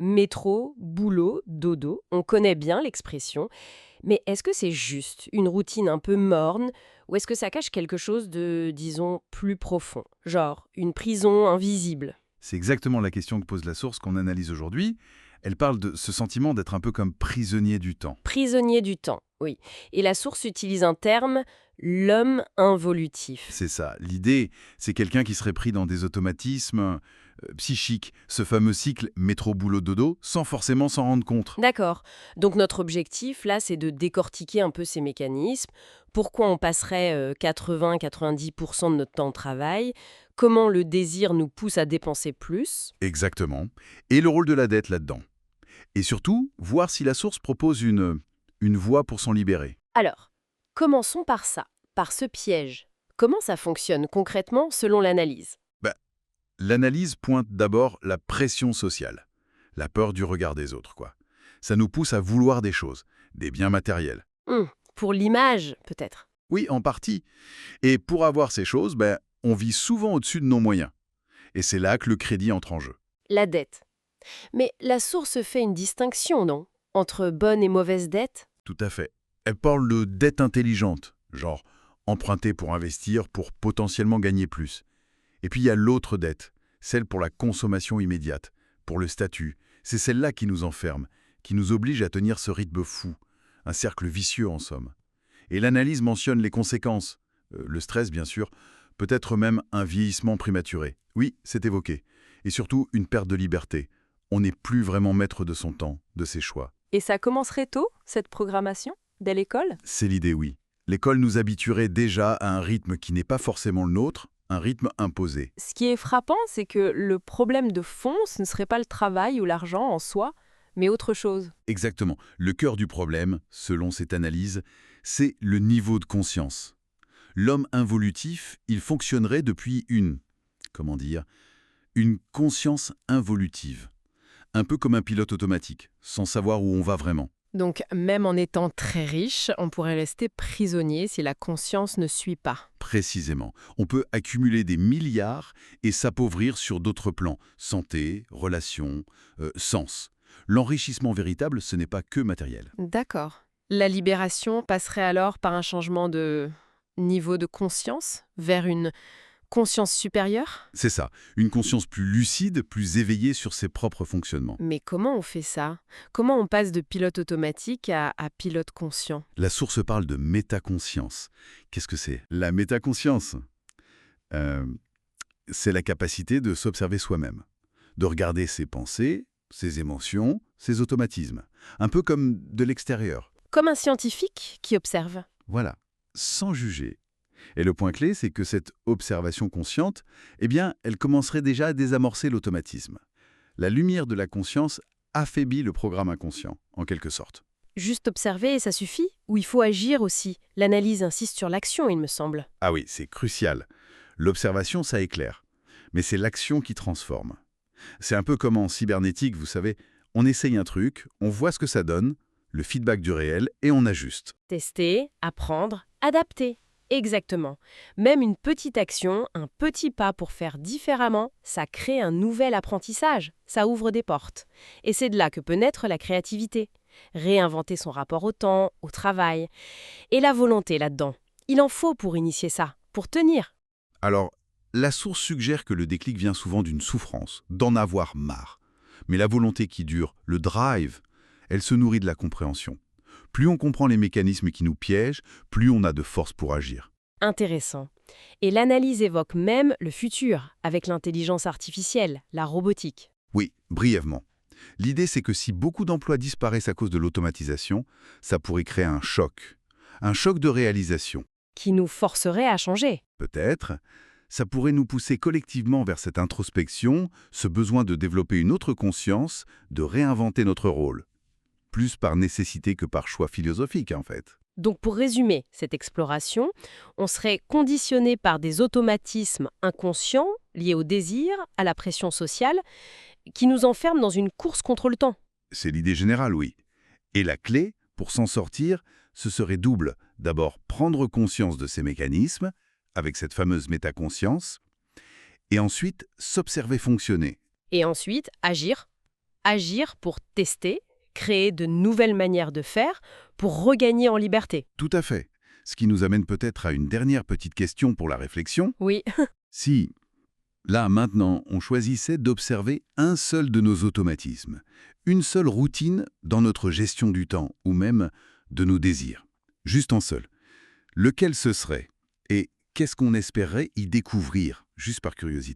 Métro, boulot, dodo, on connaît bien l'expression. Mais est-ce que c'est juste une routine un peu morne ou est-ce que ça cache quelque chose de, disons, plus profond? Genre une prison invisible. C'est exactement la question que pose la source qu'on analyse aujourd'hui. Elle parle de ce sentiment d'être un peu comme prisonnier du temps. Prisonnier du temps, oui. Et la source utilise un terme, l'homme involutif. C'est ça. L'idée, c'est quelqu'un qui serait pris dans des automatismes psychiques, ce fameux cycle métro-boulot-dodo, sans forcément s'en rendre compte. D'accord. Donc notre objectif, là, c'est de décortiquer un peu ces mécanismes. Pourquoi on passerait 80-90% de notre temps au travail? Comment le désir nous pousse à dépenser plus? Exactement. Et le rôle de la dette là-dedans. Et surtout, voir si la source propose une voie pour s'en libérer. Alors, commençons par ça, par ce piège. Comment ça fonctionne concrètement selon l'analyse? Bah, l'analyse pointe d'abord la pression sociale, la peur du regard des autres, quoi. Ça nous pousse à vouloir des choses, des biens matériels. Pour l'image, peut-être. Oui, en partie. Et pour avoir ces choses, on vit souvent au-dessus de nos moyens. Et c'est là que le crédit entre en jeu. La dette. Mais la source fait une distinction, non? Entre bonne et mauvaise dette? Tout à fait. Elle parle de dette intelligente, genre emprunter pour investir pour potentiellement gagner plus. Et puis il y a l'autre dette, celle pour la consommation immédiate, pour le statut. C'est celle-là qui nous enferme, qui nous oblige à tenir ce rythme fou, un cercle vicieux en somme. Et l'analyse mentionne les conséquences. Le stress, bien sûr, peut-être même un vieillissement prématuré. Oui, c'est évoqué. Et surtout, une perte de liberté. On n'est plus vraiment maître de son temps, de ses choix. Et ça commencerait tôt, cette programmation, dès l'école? C'est l'idée, oui. L'école nous habituerait déjà à un rythme qui n'est pas forcément le nôtre, un rythme imposé. Ce qui est frappant, c'est que le problème de fond, ce ne serait pas le travail ou l'argent en soi, mais autre chose. Exactement. Le cœur du problème, selon cette analyse, c'est le niveau de conscience. L'homme involutif, il fonctionnerait depuis une conscience involutive. Un peu comme un pilote automatique, sans savoir où on va vraiment. Donc, même en étant très riche, on pourrait rester prisonnier si la conscience ne suit pas. Précisément. On peut accumuler des milliards et s'appauvrir sur d'autres plans. Santé, relations, sens. L'enrichissement véritable, ce n'est pas que matériel. D'accord. La libération passerait alors par un changement de niveau de conscience vers une conscience supérieure? C'est ça, une conscience plus lucide, plus éveillée sur ses propres fonctionnements. Mais comment on fait ça? Comment on passe de pilote automatique à pilote conscient? La source parle de métaconscience. Qu'est-ce que c'est? La métaconscience, euh, c'est la capacité de s'observer soi-même, de regarder ses pensées, ses émotions, ses automatismes, un peu comme de l'extérieur. Comme un scientifique qui observe. Voilà, sans juger. Et le point clé, c'est que cette observation consciente, elle commencerait déjà à désamorcer l'automatisme. La lumière de la conscience affaiblit le programme inconscient, en quelque sorte. Juste observer, ça suffit? Ou il faut agir aussi? L'analyse insiste sur l'action, il me semble. Ah oui, c'est crucial. L'observation, ça éclaire. Mais c'est l'action qui transforme. C'est un peu comme en cybernétique, vous savez, on essaye un truc, on voit ce que ça donne, le feedback du réel, et on ajuste. Tester, apprendre, adapter. Exactement. Même une petite action, un petit pas pour faire différemment, ça crée un nouvel apprentissage, ça ouvre des portes. Et c'est de là que peut naître la créativité. Réinventer son rapport au temps, au travail. Et la volonté là-dedans. Il en faut pour initier ça, pour tenir. Alors, la source suggère que le déclic vient souvent d'une souffrance, d'en avoir marre. Mais la volonté qui dure, le drive, elle se nourrit de la compréhension. Plus on comprend les mécanismes qui nous piègent, plus on a de force pour agir. Intéressant. Et l'analyse évoque même le futur, avec l'intelligence artificielle, la robotique. Oui, brièvement. L'idée, c'est que si beaucoup d'emplois disparaissent à cause de l'automatisation, ça pourrait créer un choc. Un choc de réalisation. Qui nous forcerait à changer. Peut-être, ça pourrait nous pousser collectivement vers cette introspection, ce besoin de développer une autre conscience, de réinventer notre rôle. Plus par nécessité que par choix philosophique, en fait. Donc pour résumer cette exploration, on serait conditionné par des automatismes inconscients liés au désir, à la pression sociale, qui nous enferment dans une course contre le temps. C'est l'idée générale, oui. Et la clé, pour s'en sortir, ce serait double. D'abord, prendre conscience de ces mécanismes, avec cette fameuse métaconscience, et ensuite, s'observer fonctionner. Et ensuite, agir. Agir pour tester, créer de nouvelles manières de faire, pour regagner en liberté. Tout à fait. Ce qui nous amène peut-être à une dernière petite question pour la réflexion. Oui, Si, là, maintenant, on choisissait d'observer un seul de nos automatismes, une seule routine dans notre gestion du temps, ou même de nos désirs, juste un seul, lequel ce serait? Et qu'est-ce qu'on espérerait y découvrir, juste par curiosité?